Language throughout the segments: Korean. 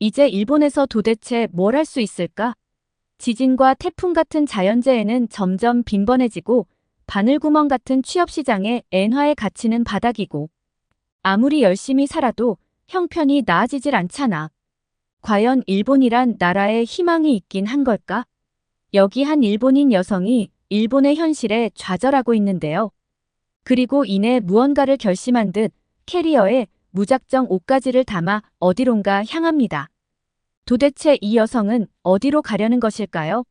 이제 일본에서 도대체 뭘 할 수 있을까? 지진과 태풍 같은 자연재해는 점점 빈번해지고 바늘구멍 같은 취업시장에 엔화에 갇히는 바닥이고 아무리 열심히 살아도 형편이 나아지질 않잖아. 과연 일본이란 나라에 희망이 있긴 한 걸까? 여기 한 일본인 여성이 일본의 현실에 좌절하고 있는데요. 그리고 이내 무언가를 결심한 듯 캐리어에 무작정 옷가지를 담아 어디론가 향합니다. 도대체 이 여성은 어디로 가려는 것일까요?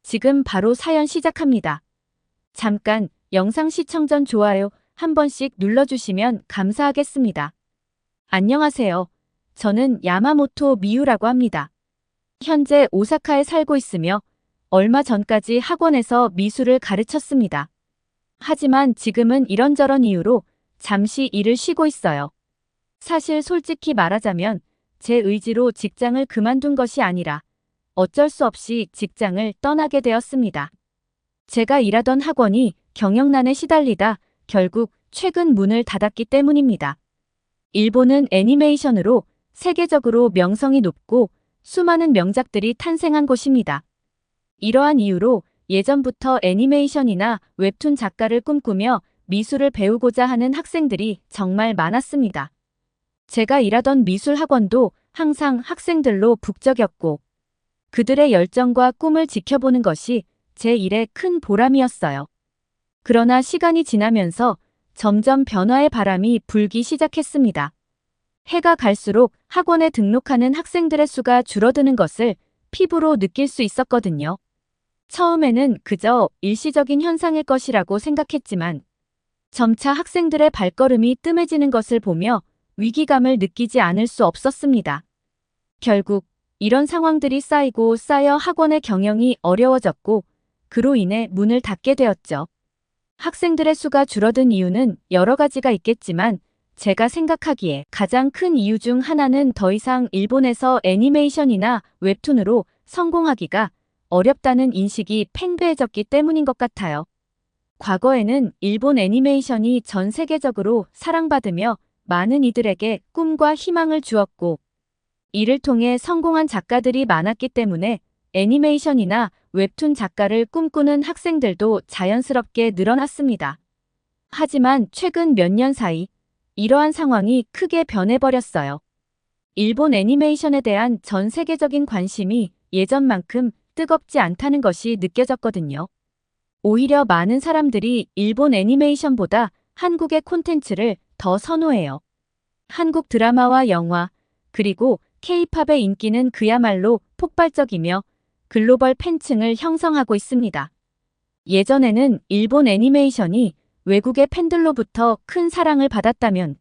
지금 바로 사연 시작합니다. 잠깐 영상 시청 전 좋아요 한 번씩 눌러주시면 감사하겠습니다. 안녕하세요. 저는 야마모토 미유라고 합니다. 현재 오사카에 살고 있으며 얼마 전까지 학원에서 미술을 가르쳤습니다. 하지만 지금은 이런저런 이유로 잠시 일을 쉬고 있어요. 사실 솔직히 말하자면 제 의지로 직장을 그만둔 것이 아니라 어쩔 수 없이 직장을 떠나게 되었습니다. 제가 일하던 학원이 경영난에 시달리다 결국 최근 문을 닫았기 때문입니다. 일본은 애니메이션으로 세계적으로 명성이 높고 수많은 명작들이 탄생한 곳입니다. 이러한 이유로 예전부터 애니메이션이나 웹툰 작가를 꿈꾸며 미술을 배우고자 하는 학생들이 정말 많았습니다. 제가 일하던 미술 학원도 항상 학생들로 북적였고 그들의 열정과 꿈을 지켜보는 것이 제 일의 큰 보람이었어요. 그러나 시간이 지나면서 점점 변화의 바람이 불기 시작했습니다. 해가 갈수록 학원에 등록하는 학생들의 수가 줄어드는 것을 피부로 느낄 수 있었거든요. 처음에는 그저 일시적인 현상일 것이라고 생각했지만 점차 학생들의 발걸음이 뜸해지는 것을 보며 위기감을 느끼지 않을 수 없었습니다. 결국 이런 상황들이 쌓이고 쌓여 학원의 경영이 어려워졌고 그로 인해 문을 닫게 되었죠. 학생들의 수가 줄어든 이유는 여러 가지가 있겠지만 제가 생각하기에 가장 큰 이유 중 하나는 더 이상 일본에서 애니메이션이나 웹툰으로 성공하기가 어렵다는 인식이 팽배해졌기 때문인 것 같아요. 과거에는 일본 애니메이션이 전 세계적으로 사랑받으며 많은 이들에게 꿈과 희망을 주었고 이를 통해 성공한 작가들이 많았기 때문에 애니메이션이나 웹툰 작가를 꿈꾸는 학생들도 자연스럽게 늘어났습니다. 하지만 최근 몇 년 사이 이러한 상황이 크게 변해버렸어요. 일본 애니메이션에 대한 전 세계적인 관심이 예전만큼 뜨겁지 않다는 것이 느껴졌거든요. 오히려 많은 사람들이 일본 애니메이션보다 한국의 콘텐츠를 더 선호해요. 한국 드라마와 영화, 그리고 K-팝의 인기는 그야말로 폭발적이며 글로벌 팬층을 형성하고 있습니다. 예전에는 일본 애니메이션이 외국의 팬들로부터 큰 사랑을 받았다면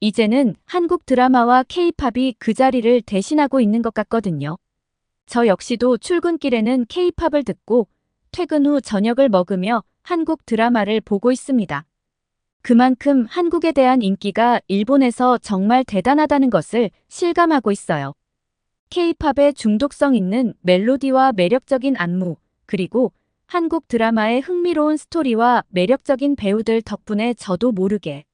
이제는 한국 드라마와 K-팝이 그 자리를 대신하고 있는 것 같거든요. 저 역시도 출근길에는 K-팝을 듣고 퇴근 후 저녁을 먹으며 한국 드라마를 보고 있습니다. 그만큼 한국에 대한 인기가 일본에서 정말 대단하다는 것을 실감하고 있어요. K-팝의 중독성 있는 멜로디와 매력적인 안무, 그리고 한국 드라마의 흥미로운 스토리와 매력적인 배우들 덕분에 저도 모르게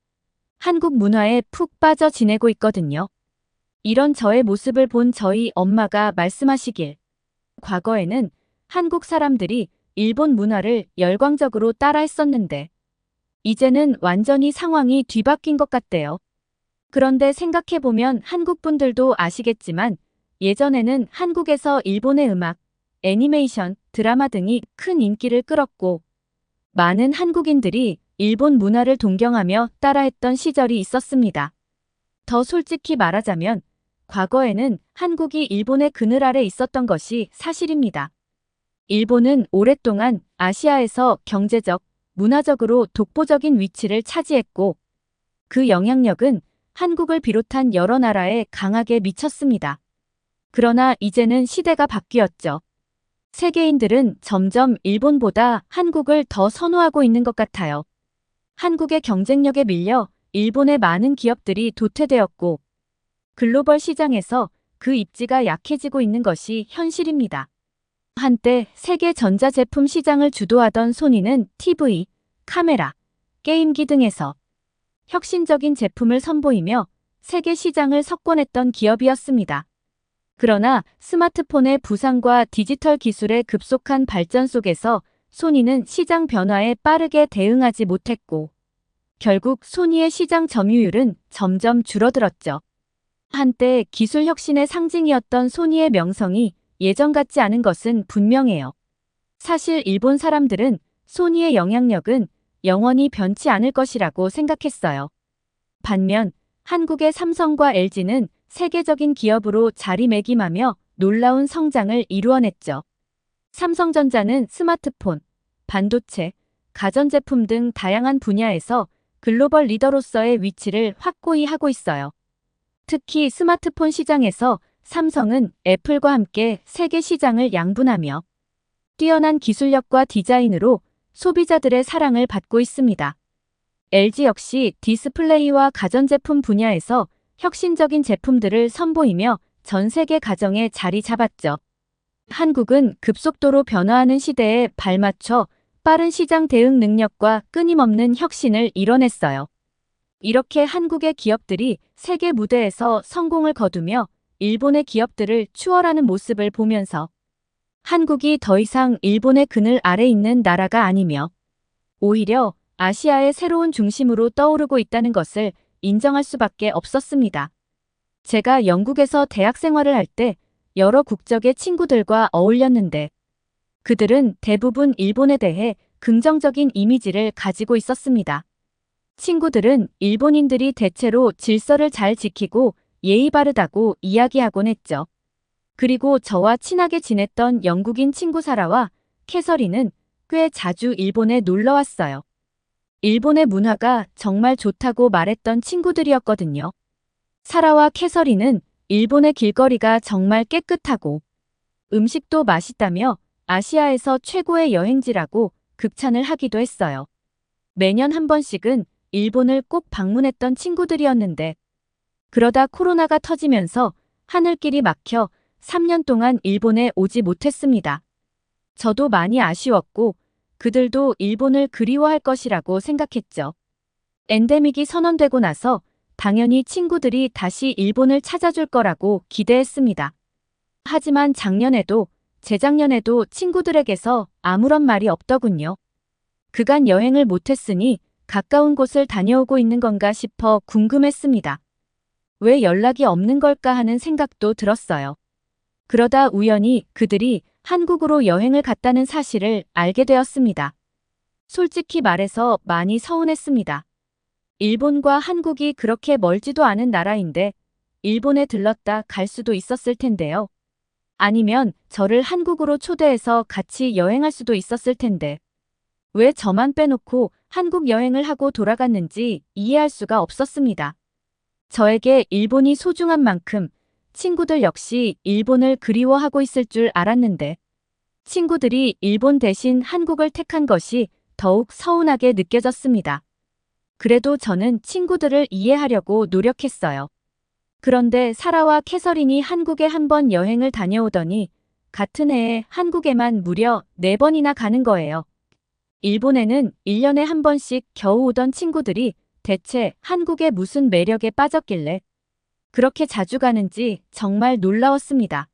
한국 문화에 푹 빠져 지내고 있거든요. 이런 저의 모습을 본 저희 엄마가 말씀하시길, 과거에는 한국 사람들이 일본 문화를 열광적으로 따라했었는데 이제는 완전히 상황이 뒤바뀐 것 같대요. 그런데 생각해보면 한국 분들도 아시겠지만 예전에는 한국에서 일본의 음악, 애니메이션, 드라마 등이 큰 인기를 끌었고 많은 한국인들이 일본 문화를 동경하며 따라했던 시절이 있었습니다. 더 솔직히 말하자면 과거에는 한국이 일본의 그늘 아래 있었던 것이 사실입니다. 일본은 오랫동안 아시아에서 경제적, 문화적으로 독보적인 위치를 차지했고 그 영향력은 한국을 비롯한 여러 나라에 강하게 미쳤습니다. 그러나 이제는 시대가 바뀌었죠. 세계인들은 점점 일본보다 한국을 더 선호하고 있는 것 같아요. 한국의 경쟁력에 밀려 일본의 많은 기업들이 도태되었고 글로벌 시장에서 그 입지가 약해지고 있는 것이 현실입니다. 한때 세계 전자제품 시장을 주도하던 소니는 TV, 카메라, 게임기 등에서 혁신적인 제품을 선보이며 세계 시장을 석권했던 기업이었습니다. 그러나 스마트폰의 부상과 디지털 기술의 급속한 발전 속에서 소니는 시장 변화에 빠르게 대응하지 못했고, 결국 소니의 시장 점유율은 점점 줄어들었죠. 한때 기술 혁신의 상징이었던 소니의 명성이 예전 같지 않은 것은 분명해요. 사실 일본 사람들은 소니의 영향력은 영원히 변치 않을 것이라고 생각했어요. 반면 한국의 삼성과 LG는 세계적인 기업으로 자리매김하며 놀라운 성장을 이루어냈죠. 삼성전자는 스마트폰, 반도체, 가전제품 등 다양한 분야에서 글로벌 리더로서의 위치를 확고히 하고 있어요. 특히 스마트폰 시장에서 삼성은 애플과 함께 세계 시장을 양분하며 뛰어난 기술력과 디자인으로 소비자들의 사랑을 받고 있습니다. LG 역시 디스플레이와 가전제품 분야에서 혁신적인 제품들을 선보이며 전 세계 가정에 자리 잡았죠. 한국은 급속도로 변화하는 시대에 발맞춰 빠른 시장 대응 능력과 끊임없는 혁신을 이뤄냈어요. 이렇게 한국의 기업들이 세계 무대에서 성공을 거두며 일본의 기업들을 추월하는 모습을 보면서 한국이 더 이상 일본의 그늘 아래 있는 나라가 아니며 오히려 아시아의 새로운 중심으로 떠오르고 있다는 것을 인정할 수밖에 없었습니다. 제가 영국에서 대학 생활을 할 때 여러 국적의 친구들과 어울렸는데 그들은 대부분 일본에 대해 긍정적인 이미지를 가지고 있었습니다. 친구들은 일본인들이 대체로 질서를 잘 지키고 예의 바르다고 이야기하곤 했죠. 그리고 저와 친하게 지냈던 영국인 친구 사라와 캐서린은 꽤 자주 일본에 놀러 왔어요. 일본의 문화가 정말 좋다고 말했던 친구들이었거든요. 사라와 캐서린은 일본의 길거리가 정말 깨끗하고 음식도 맛있다며 아시아에서 최고의 여행지라고 극찬을 하기도 했어요. 매년 한 번씩은 일본을 꼭 방문했던 친구들이었는데 그러다 코로나가 터지면서 하늘길이 막혀 3년 동안 일본에 오지 못했습니다. 저도 많이 아쉬웠고 그들도 일본을 그리워할 것이라고 생각했죠. 엔데믹이 선언되고 나서 당연히 친구들이 다시 일본을 찾아줄 거라고 기대했습니다. 하지만 작년에도 재작년에도 친구들에게서 아무런 말이 없더군요. 그간 여행을 못했으니 가까운 곳을 다녀오고 있는 건가 싶어 궁금했습니다. 왜 연락이 없는 걸까 하는 생각도 들었어요. 그러다 우연히 그들이 한국으로 여행을 갔다는 사실을 알게 되었습니다. 솔직히 말해서 많이 서운했습니다. 일본과 한국이 그렇게 멀지도 않은 나라인데 일본에 들렀다 갈 수도 있었을 텐데요. 아니면 저를 한국으로 초대해서 같이 여행할 수도 있었을 텐데 왜 저만 빼놓고 한국 여행을 하고 돌아갔는지 이해할 수가 없었습니다. 저에게 일본이 소중한 만큼 친구들 역시 일본을 그리워하고 있을 줄 알았는데 친구들이 일본 대신 한국을 택한 것이 더욱 서운하게 느껴졌습니다. 그래도 저는 친구들을 이해하려고 노력했어요. 그런데 사라와 캐서린이 한국에 한 번 여행을 다녀오더니 같은 해에 한국에만 무려 4번이나 가는 거예요. 일본에는 1년에 한 번씩 겨우 오던 친구들이 대체 한국에 무슨 매력에 빠졌길래 그렇게 자주 가는지 정말 놀라웠습니다.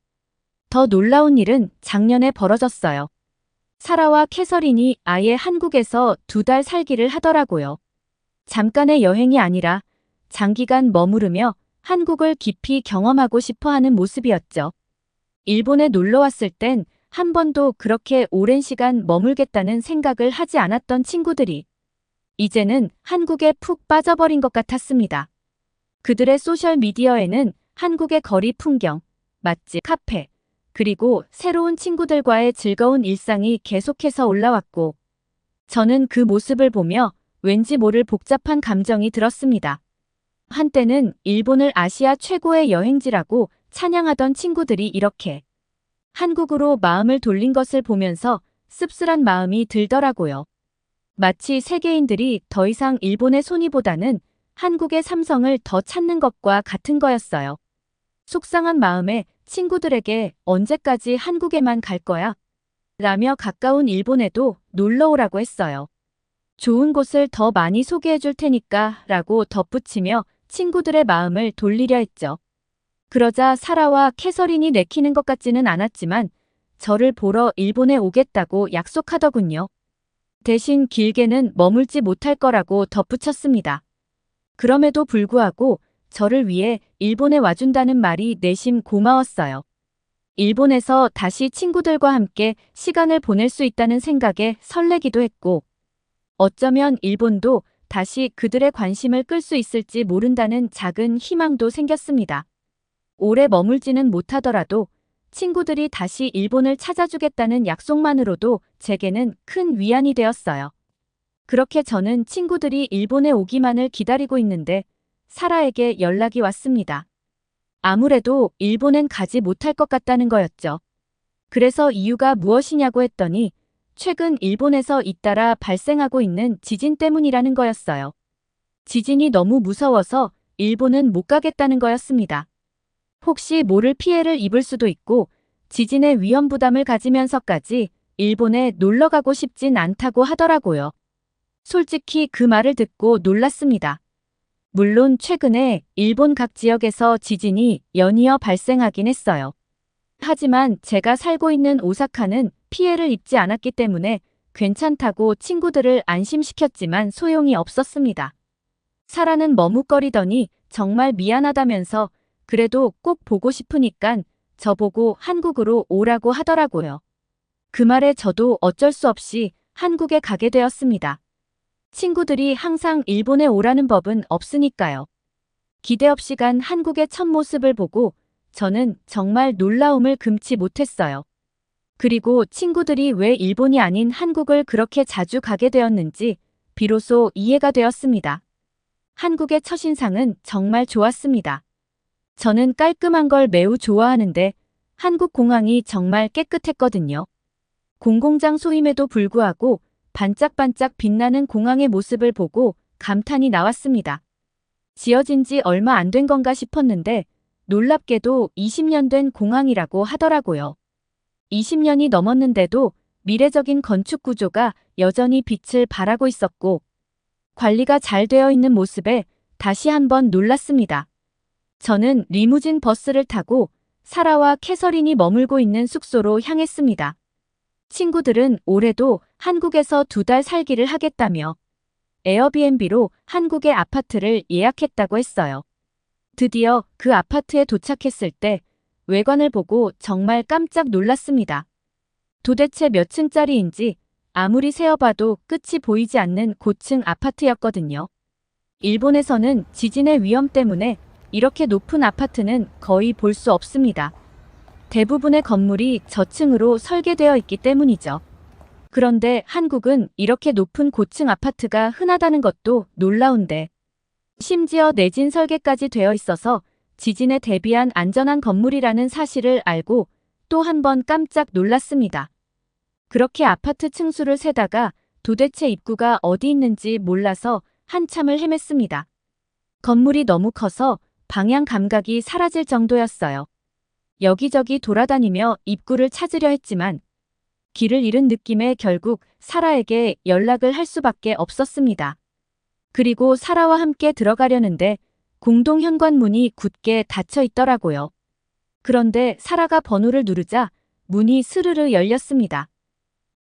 더 놀라운 일은 작년에 벌어졌어요. 사라와 캐서린이 아예 한국에서 2달 살기를 하더라고요. 잠깐의 여행이 아니라 장기간 머무르며 한국을 깊이 경험하고 싶어 하는 모습이었죠. 일본에 놀러 왔을 땐 한 번도 그렇게 오랜 시간 머물겠다는 생각을 하지 않았던 친구들이 이제는 한국에 푹 빠져버린 것 같았습니다. 그들의 소셜미디어에는 한국의 거리 풍경, 맛집, 카페, 그리고 새로운 친구들과의 즐거운 일상이 계속해서 올라왔고 저는 그 모습을 보며 왠지 모를 복잡한 감정이 들었습니다. 한때는 일본을 아시아 최고의 여행지라고 찬양하던 친구들이 이렇게 한국으로 마음을 돌린 것을 보면서 씁쓸한 마음이 들더라고요. 마치 세계인들이 더 이상 일본의 소니보다는 한국의 삼성을 더 찾는 것과 같은 거였어요. 속상한 마음에 친구들에게 언제까지 한국에만 갈 거야? 라며 가까운 일본에도 놀러 오라고 했어요. 좋은 곳을 더 많이 소개해 줄 테니까 라고 덧붙이며 친구들의 마음을 돌리려 했죠. 그러자 사라와 캐서린이 내키는 것 같지는 않았지만 저를 보러 일본에 오겠다고 약속하더군요. 대신 길게는 머물지 못할 거라고 덧붙였습니다. 그럼에도 불구하고 저를 위해 일본에 와준다는 말이 내심 고마웠어요. 일본에서 다시 친구들과 함께 시간을 보낼 수 있다는 생각에 설레기도 했고, 어쩌면 일본도 다시 그들의 관심을 끌 수 있을지 모른다는 작은 희망도 생겼습니다. 오래 머물지는 못하더라도 친구들이 다시 일본을 찾아주겠다는 약속만으로도 제게는 큰 위안이 되었어요. 그렇게 저는 친구들이 일본에 오기만을 기다리고 있는데 사라에게 연락이 왔습니다. 아무래도 일본엔 가지 못할 것 같다는 거였죠. 그래서 이유가 무엇이냐고 했더니 최근 일본에서 잇따라 발생하고 있는 지진 때문이라는 거였어요. 지진이 너무 무서워서 일본은 못 가겠다는 거였습니다. 혹시 모를 피해를 입을 수도 있고 지진의 위험 부담을 가지면서까지 일본에 놀러 가고 싶진 않다고 하더라고요. 솔직히 그 말을 듣고 놀랐습니다. 물론 최근에 일본 각 지역에서 지진이 연이어 발생하긴 했어요. 하지만 제가 살고 있는 오사카는 피해를 입지 않았기 때문에 괜찮다고 친구들을 안심시켰지만 소용이 없었습니다. 사라는 머뭇거리더니 정말 미안하다면서 그래도 꼭 보고 싶으니깐 저보고 한국으로 오라고 하더라고요. 그 말에 저도 어쩔 수 없이 한국에 가게 되었습니다. 친구들이 항상 일본에 오라는 법은 없으니까요. 기대 없이 간 한국의 첫 모습을 보고 저는 정말 놀라움을 금치 못했어요. 그리고 친구들이 왜 일본이 아닌 한국을 그렇게 자주 가게 되었는지 비로소 이해가 되었습니다. 한국의 첫인상은 정말 좋았습니다. 저는 깔끔한 걸 매우 좋아하는데 한국 공항이 정말 깨끗했거든요. 공공장소임에도 불구하고 반짝반짝 빛나는 공항의 모습을 보고 감탄이 나왔습니다. 지어진 지 얼마 안 된 건가 싶었는데 놀랍게도 20년 된 공항이라고 하더라고요. 20년이 넘었는데도 미래적인 건축 구조가 여전히 빛을 발하고 있었고 관리가 잘 되어 있는 모습에 다시 한번 놀랐습니다. 저는 리무진 버스를 타고 사라와 캐서린이 머물고 있는 숙소로 향했습니다. 친구들은 올해도 한국에서 2달 살기를 하겠다며 에어비앤비로 한국의 아파트를 예약했다고 했어요. 드디어 그 아파트에 도착했을 때 외관을 보고 정말 깜짝 놀랐습니다. 도대체 몇 층짜리인지 아무리 세어봐도 끝이 보이지 않는 고층 아파트였거든요. 일본에서는 지진의 위험 때문에 이렇게 높은 아파트는 거의 볼 수 없습니다. 대부분의 건물이 저층으로 설계되어 있기 때문이죠. 그런데 한국은 이렇게 높은 고층 아파트가 흔하다는 것도 놀라운데 심지어 내진 설계까지 되어 있어서 지진에 대비한 안전한 건물이라는 사실을 알고 또 한 번 깜짝 놀랐습니다. 그렇게 아파트 층수를 세다가 도대체 입구가 어디 있는지 몰라서 한참을 헤맸습니다. 건물이 너무 커서 방향 감각이 사라질 정도였어요. 여기저기 돌아다니며 입구를 찾으려 했지만 길을 잃은 느낌에 결국 사라에게 연락을 할 수밖에 없었습니다. 그리고 사라와 함께 들어가려는데 공동 현관문이 굳게 닫혀 있더라고요. 그런데 사라가 번호를 누르자 문이 스르르 열렸습니다.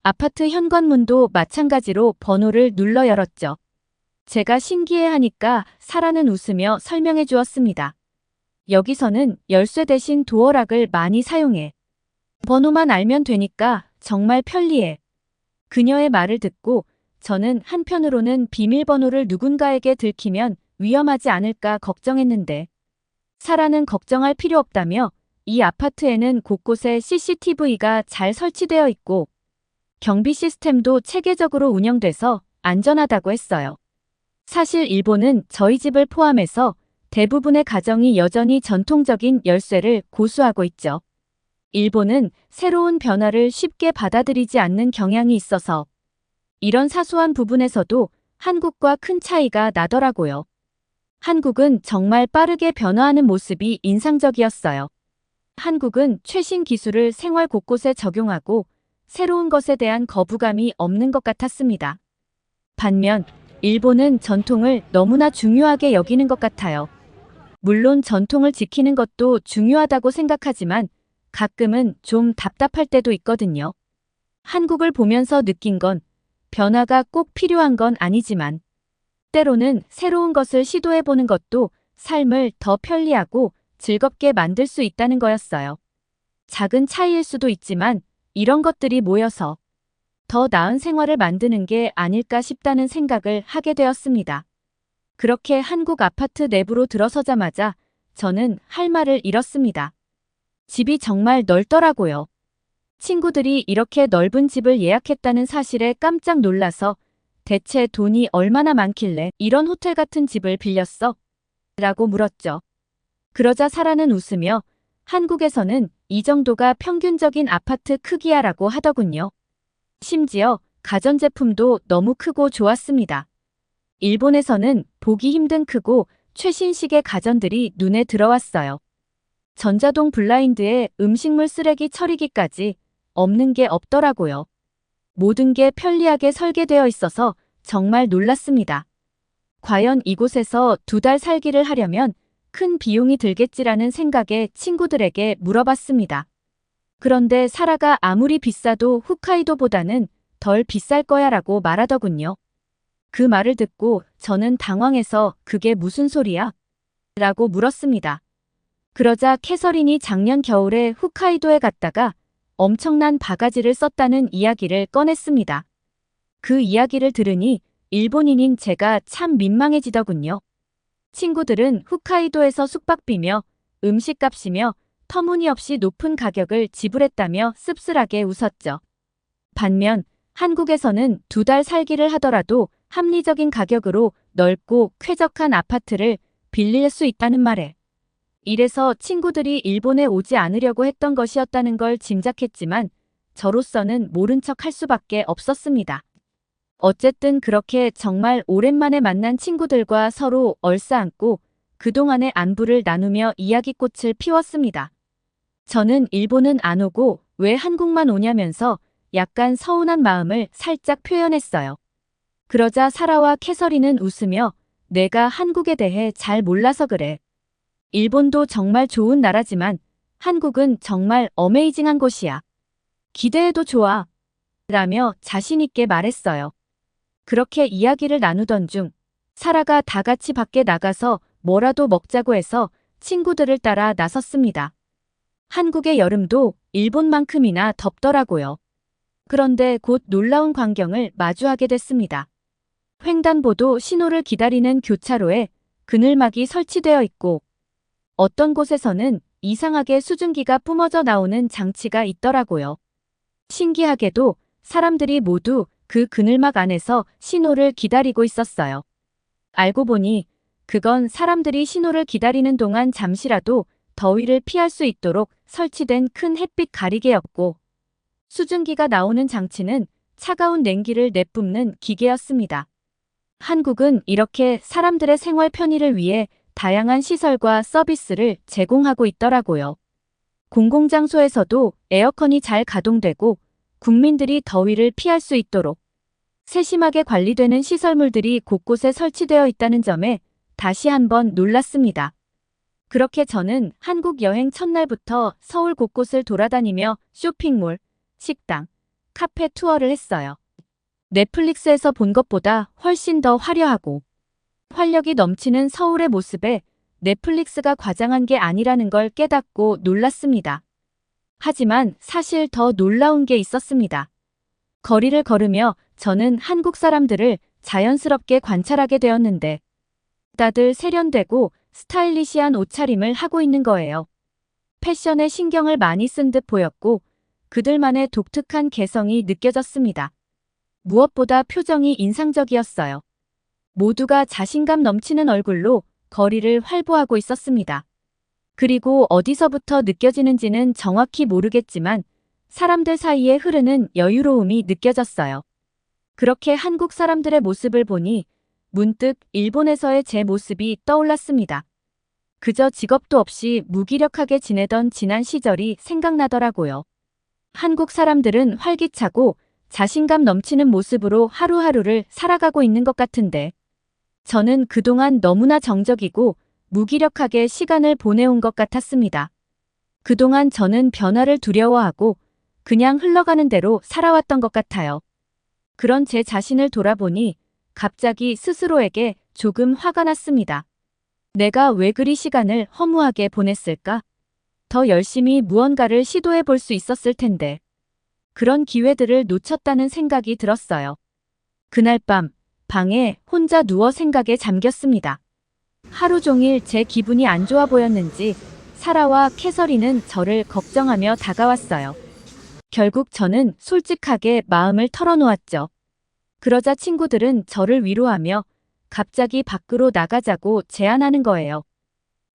아파트 현관문도 마찬가지로 번호를 눌러 열었죠. 제가 신기해하니까 사라는 웃으며 설명해 주었습니다. 여기서는 열쇠 대신 도어락을 많이 사용해. 번호만 알면 되니까 정말 편리해. 그녀의 말을 듣고 저는 한편으로는 비밀번호를 누군가에게 들키면 위험하지 않을까 걱정했는데 사라는 걱정할 필요 없다며 이 아파트에는 곳곳에 CCTV가 잘 설치되어 있고 경비 시스템도 체계적으로 운영돼서 안전하다고 했어요. 사실 일본은 저희 집을 포함해서 대부분의 가정이 여전히 전통적인 열쇠를 고수하고 있죠. 일본은 새로운 변화를 쉽게 받아들이지 않는 경향이 있어서 이런 사소한 부분에서도 한국과 큰 차이가 나더라고요. 한국은 정말 빠르게 변화하는 모습이 인상적이었어요. 한국은 최신 기술을 생활 곳곳에 적용하고 새로운 것에 대한 거부감이 없는 것 같았습니다. 반면 일본은 전통을 너무나 중요하게 여기는 것 같아요. 물론 전통을 지키는 것도 중요하다고 생각하지만 가끔은 좀 답답할 때도 있거든요. 한국을 보면서 느낀 건 변화가 꼭 필요한 건 아니지만 때로는 새로운 것을 시도해보는 것도 삶을 더 편리하고 즐겁게 만들 수 있다는 거였어요. 작은 차이일 수도 있지만 이런 것들이 모여서 더 나은 생활을 만드는 게 아닐까 싶다는 생각을 하게 되었습니다. 그렇게 한국 아파트 내부로 들어서자마자 저는 할 말을 잃었습니다. 집이 정말 넓더라고요. 친구들이 이렇게 넓은 집을 예약했다는 사실에 깜짝 놀라서 대체 돈이 얼마나 많길래 이런 호텔 같은 집을 빌렸어? 라고 물었죠. 그러자 사라는 웃으며 한국에서는 이 정도가 평균적인 아파트 크기야 라고 하더군요. 심지어 가전제품도 너무 크고 좋았습니다. 일본에서는 보기 힘든 크고 최신식의 가전들이 눈에 들어왔어요. 전자동 블라인드에 음식물 쓰레기 처리기까지 없는 게 없더라고요. 모든 게 편리하게 설계되어 있어서 정말 놀랐습니다. 과연 이곳에서 2달 살기를 하려면 큰 비용이 들겠지라는 생각에 친구들에게 물어봤습니다. 그런데 사라가 아무리 비싸도 홋카이도보다는 덜 비쌀 거야 라고 말하더군요. 그 말을 듣고 저는 당황해서 그게 무슨 소리야? 라고 물었습니다. 그러자 캐서린이 작년 겨울에 홋카이도에 갔다가 엄청난 바가지를 썼다는 이야기를 꺼냈습니다. 그 이야기를 들으니 일본인인 제가 참 민망해지더군요. 친구들은 홋카이도에서 숙박비며 음식값이며 터무니없이 높은 가격을 지불했다며 씁쓸하게 웃었죠. 반면 한국에서는 2달 살기를 하더라도 합리적인 가격으로 넓고 쾌적한 아파트를 빌릴 수 있다는 말에 이래서 친구들이 일본에 오지 않으려고 했던 것이었다는 걸 짐작했지만 저로서는 모른 척 할 수밖에 없었습니다. 어쨌든 그렇게 정말 오랜만에 만난 친구들과 서로 얼싸안고 그동안의 안부를 나누며 이야기꽃을 피웠습니다. 저는 일본은 안 오고 왜 한국만 오냐면서 약간 서운한 마음을 살짝 표현했어요. 그러자 사라와 캐서린은 웃으며 내가 한국에 대해 잘 몰라서 그래. 일본도 정말 좋은 나라지만 한국은 정말 어메이징한 곳이야. 기대해도 좋아. 라며 자신있게 말했어요. 그렇게 이야기를 나누던 중 사라가 다 같이 밖에 나가서 뭐라도 먹자고 해서 친구들을 따라 나섰습니다. 한국의 여름도 일본만큼이나 덥더라고요. 그런데 곧 놀라운 광경을 마주하게 됐습니다. 횡단보도 신호를 기다리는 교차로에 그늘막이 설치되어 있고 어떤 곳에서는 이상하게 수증기가 뿜어져 나오는 장치가 있더라고요. 신기하게도 사람들이 모두 그 그늘막 안에서 신호를 기다리고 있었어요. 알고 보니 그건 사람들이 신호를 기다리는 동안 잠시라도 더위를 피할 수 있도록 설치된 큰 햇빛 가리개였고 수증기가 나오는 장치는 차가운 냉기를 내뿜는 기계였습니다. 한국은 이렇게 사람들의 생활 편의를 위해 다양한 시설과 서비스를 제공하고 있더라고요. 공공장소에서도 에어컨이 잘 가동되고 국민들이 더위를 피할 수 있도록 세심하게 관리되는 시설물들이 곳곳에 설치되어 있다는 점에 다시 한번 놀랐습니다. 그렇게 저는 한국 여행 첫날부터 서울 곳곳을 돌아다니며 쇼핑몰, 식당, 카페 투어를 했어요. 넷플릭스에서 본 것보다 훨씬 더 화려하고 활력이 넘치는 서울의 모습에 넷플릭스가 과장한 게 아니라는 걸 깨닫고 놀랐습니다. 하지만 사실 더 놀라운 게 있었습니다. 거리를 걸으며 저는 한국 사람들을 자연스럽게 관찰하게 되었는데 다들 세련되고 스타일리시한 옷차림을 하고 있는 거예요. 패션에 신경을 많이 쓴 듯 보였고 그들만의 독특한 개성이 느껴졌습니다. 무엇보다 표정이 인상적이었어요. 모두가 자신감 넘치는 얼굴로 거리를 활보하고 있었습니다. 그리고 어디서부터 느껴지는지는 정확히 모르겠지만 사람들 사이에 흐르는 여유로움이 느껴졌어요. 그렇게 한국 사람들의 모습을 보니 문득 일본에서의 제 모습이 떠올랐습니다. 그저 직업도 없이 무기력하게 지내던 지난 시절이 생각나더라고요. 한국 사람들은 활기차고 자신감 넘치는 모습으로 하루하루를 살아가고 있는 것 같은데 저는 그동안 너무나 정적이고 무기력하게 시간을 보내온 것 같았습니다. 그동안 저는 변화를 두려워하고 그냥 흘러가는 대로 살아왔던 것 같아요. 그런 제 자신을 돌아보니 갑자기 스스로에게 조금 화가 났습니다. 내가 왜 그리 시간을 허무하게 보냈을까? 더 열심히 무언가를 시도해 볼 수 있었을 텐데. 그런 기회들을 놓쳤다는 생각이 들었어요. 그날 밤, 방에 혼자 누워 생각에 잠겼습니다. 하루 종일 제 기분이 안 좋아 보였는지 사라와 캐서린은 저를 걱정하며 다가왔어요. 결국 저는 솔직하게 마음을 털어놓았죠. 그러자 친구들은 저를 위로하며 갑자기 밖으로 나가자고 제안하는 거예요.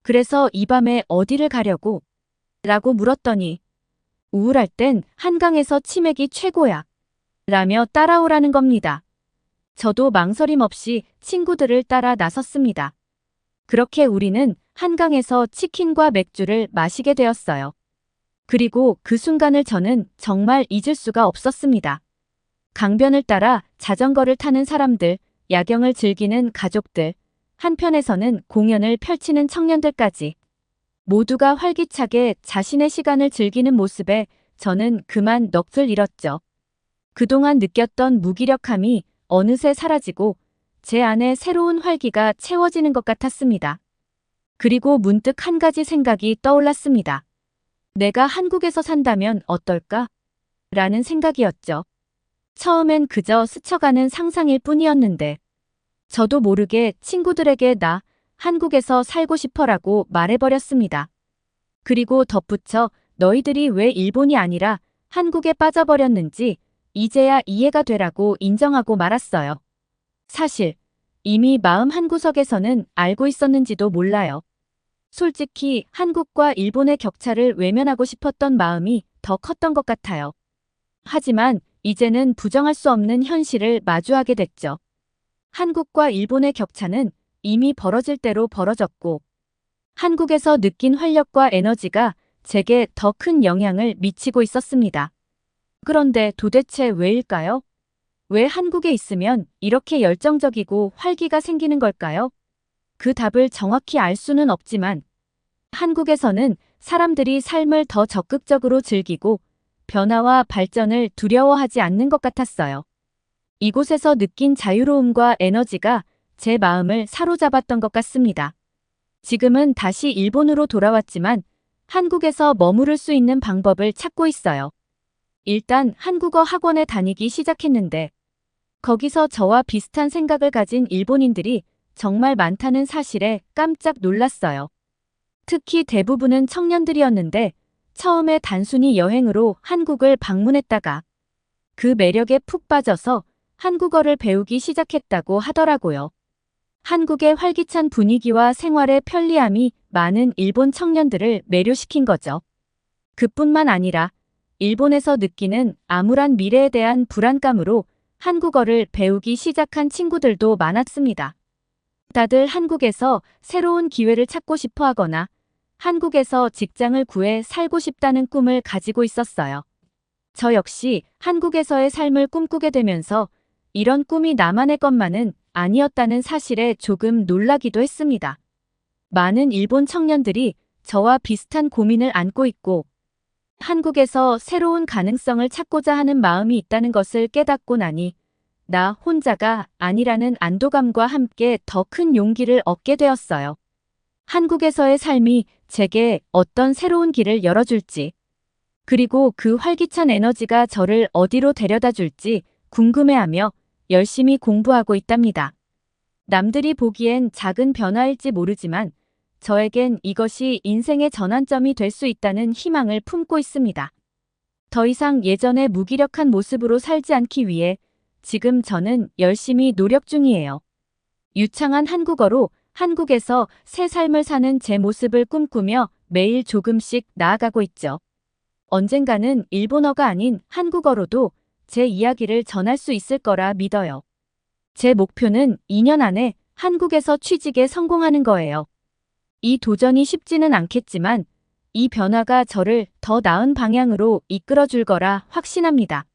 그래서 이 밤에 어디를 가려고? 라고 물었더니 우울할 땐 한강에서 치맥이 최고야. 라며 따라오라는 겁니다. 저도 망설임 없이 친구들을 따라 나섰습니다. 그렇게 우리는 한강에서 치킨과 맥주를 마시게 되었어요. 그리고 그 순간을 저는 정말 잊을 수가 없었습니다. 강변을 따라 자전거를 타는 사람들, 야경을 즐기는 가족들, 한편에서는 공연을 펼치는 청년들까지 모두가 활기차게 자신의 시간을 즐기는 모습에 저는 그만 넋을 잃었죠. 그동안 느꼈던 무기력함이 어느새 사라지고 제 안에 새로운 활기가 채워지는 것 같았습니다. 그리고 문득 한 가지 생각이 떠올랐습니다. 내가 한국에서 산다면 어떨까? 라는 생각이었죠. 처음엔 그저 스쳐가는 상상일 뿐이었는데 저도 모르게 친구들에게 나 한국에서 살고 싶어라고 말해버렸습니다. 그리고 덧붙여 너희들이 왜 일본이 아니라 한국에 빠져버렸는지 이제야 이해가 되라고 인정하고 말았어요. 사실 이미 마음 한구석에서는 알고 있었는지도 몰라요. 솔직히 한국과 일본의 격차를 외면하고 싶었던 마음이 더 컸던 것 같아요. 하지만 이제는 부정할 수 없는 현실을 마주하게 됐죠. 한국과 일본의 격차는 이미 벌어질 대로 벌어졌고 한국에서 느낀 활력과 에너지가 제게 더 큰 영향을 미치고 있었습니다. 그런데 도대체 왜일까요? 왜 한국에 있으면 이렇게 열정적이고 활기가 생기는 걸까요? 그 답을 정확히 알 수는 없지만 한국에서는 사람들이 삶을 더 적극적으로 즐기고 변화와 발전을 두려워하지 않는 것 같았어요. 이곳에서 느낀 자유로움과 에너지가 제 마음을 사로잡았던 것 같습니다. 지금은 다시 일본으로 돌아왔지만 한국에서 머무를 수 있는 방법을 찾고 있어요. 일단 한국어 학원에 다니기 시작했는데 거기서 저와 비슷한 생각을 가진 일본인들이 정말 많다는 사실에 깜짝 놀랐어요. 특히 대부분은 청년들이었는데 처음에 단순히 여행으로 한국을 방문했다가 그 매력에 푹 빠져서 한국어를 배우기 시작했다고 하더라고요. 한국의 활기찬 분위기와 생활의 편리함이 많은 일본 청년들을 매료시킨 거죠. 그뿐만 아니라 일본에서 느끼는 암울한 미래에 대한 불안감으로 한국어를 배우기 시작한 친구들도 많았습니다. 다들 한국에서 새로운 기회를 찾고 싶어 하거나 한국에서 직장을 구해 살고 싶다는 꿈을 가지고 있었어요. 저 역시 한국에서의 삶을 꿈꾸게 되면서 이런 꿈이 나만의 것만은 아니었다는 사실에 조금 놀라기도 했습니다. 많은 일본 청년들이 저와 비슷한 고민을 안고 있고 한국에서 새로운 가능성을 찾고자 하는 마음이 있다는 것을 깨닫고 나니 나 혼자가 아니라는 안도감과 함께 더 큰 용기를 얻게 되었어요. 한국에서의 삶이 제게 어떤 새로운 길을 열어줄지, 그리고 그 활기찬 에너지가 저를 어디로 데려다 줄지 궁금해하며 열심히 공부하고 있답니다. 남들이 보기엔 작은 변화일지 모르지만 저에겐 이것이 인생의 전환점이 될 수 있다는 희망을 품고 있습니다. 더 이상 예전의 무기력한 모습으로 살지 않기 위해 지금 저는 열심히 노력 중이에요. 유창한 한국어로 한국에서 새 삶을 사는 제 모습을 꿈꾸며 매일 조금씩 나아가고 있죠. 언젠가는 일본어가 아닌 한국어로도 제 이야기를 전할 수 있을 거라 믿어요. 제 목표는 2년 안에 한국에서 취직에 성공하는 거예요. 이 도전이 쉽지는 않겠지만 이 변화가 저를 더 나은 방향으로 이끌어 줄 거라 확신합니다.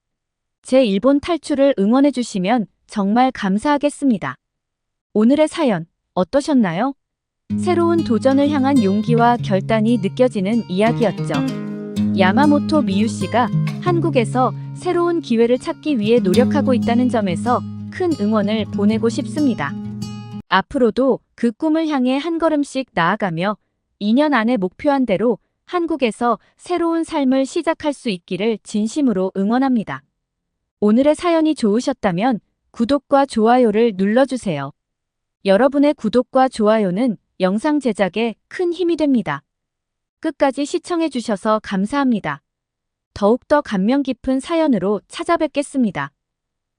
제 일본 탈출을 응원해 주시면 정말 감사하겠습니다. 오늘의 사연 어떠셨나요? 새로운 도전을 향한 용기와 결단이 느껴지는 이야기였죠. 야마모토 미유 씨가 한국에서 새로운 기회를 찾기 위해 노력하고 있다는 점에서 큰 응원을 보내고 싶습니다. 앞으로도 그 꿈을 향해 한 걸음씩 나아가며 2년 안에 목표한 대로 한국에서 새로운 삶을 시작할 수 있기를 진심으로 응원합니다. 오늘의 사연이 좋으셨다면 구독과 좋아요를 눌러주세요. 여러분의 구독과 좋아요는 영상 제작에 큰 힘이 됩니다. 끝까지 시청해주셔서 감사합니다. 더욱더 감명 깊은 사연으로 찾아뵙겠습니다.